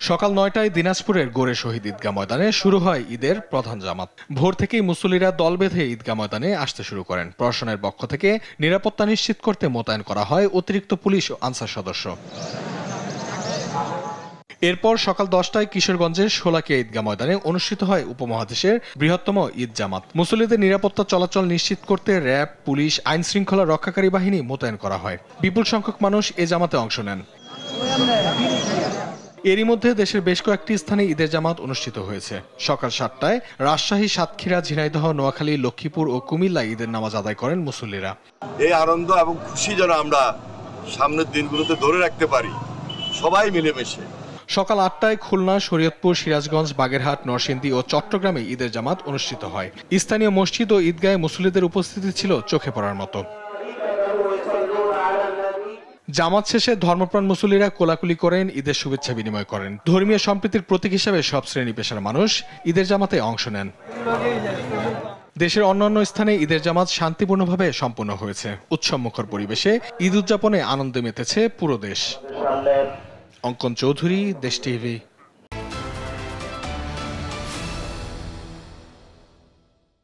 সকাল ৯টায় দিনাজপুরের গোরে শহীদ ঈদগাহ ময়দানে শুরু হয় ঈদের প্রধান জামাত। ভোর থেকেই মুসল্লিরা দল বেঁধে ঈদগাহ ময়দানে আসতে শুরু করেন। প্রশাসনের পক্ষ থেকে নিরাপত্তা নিশ্চিত করতে মোতায়েন করা হয় অতিরিক্ত পুলিশ ও আনসার সদস্য। এরপর সকাল 10টায় কিশোরগঞ্জের শোলাকিয়া ঈদগাহ ময়দানে অনুষ্ঠিত হয় উপমহাদেশের বৃহত্তম ঈদ জামাত। মুসল্লিদের নিরাপত্তা চলাচল নিশ্চিত করতে র্যাব, পুলিশ, আইন শৃঙ্খলা রক্ষাকারী বাহিনী মোতায়েন করা হয়। বিপুল সংখ্যক মানুষ এ জামাতে অংশ নেন। এরই মধ্যে দেশের বেশ কয়েকটি স্থানে ঈদের জামাত অনুষ্ঠিত হয়েছে। সকাল 7টায় রাজশাহী, সাতক্ষীরা, ঝিনাইদহ, নোয়াখালী, লক্ষ্মীপুর ও কুমিল্লায় ঈদের নামাজ আদায় করেন মুসল্লিরা। এই আনন্দ এবং খুশি যেন আমরা সামনের দিনগুলোতে ধরে রাখতে পারি, সবাই মিলেমিশে। সকাল 8টায় খুলনা, শরীয়তপুর, সিরাজগঞ্জ, বাগেরহাট, নরসিংদী ও চট্টগ্রামে ঈদের জামাত অনুষ্ঠিত হয়। স্থানীয় মসজিদ ও ঈদগাহে মুসল্লিদের উপস্থিতি ছিল চোখে পড়ার মতো। জামাত শেষে ধর্মপ্রাণ মুসল্লিরা কোলাকুলি করেন, ঈদের শুভেচ্ছা বিনিময় করেন। ধর্মীয় সম্প্রীতির প্রতীক হিসেবে সব শ্রেণী পেশার মানুষ ঈদের জামাতে অংশ নেন। দেশের অন্যান্য স্থানে ঈদের জামাত শান্তিপূর্ণভাবে সম্পন্ন হয়েছে। উৎসবমুখর পরিবেশে ঈদ উদযাপনে আনন্দে মেতেছে পুরো দেশ। অঙ্কন চৌধুরী, দেশ টিভি।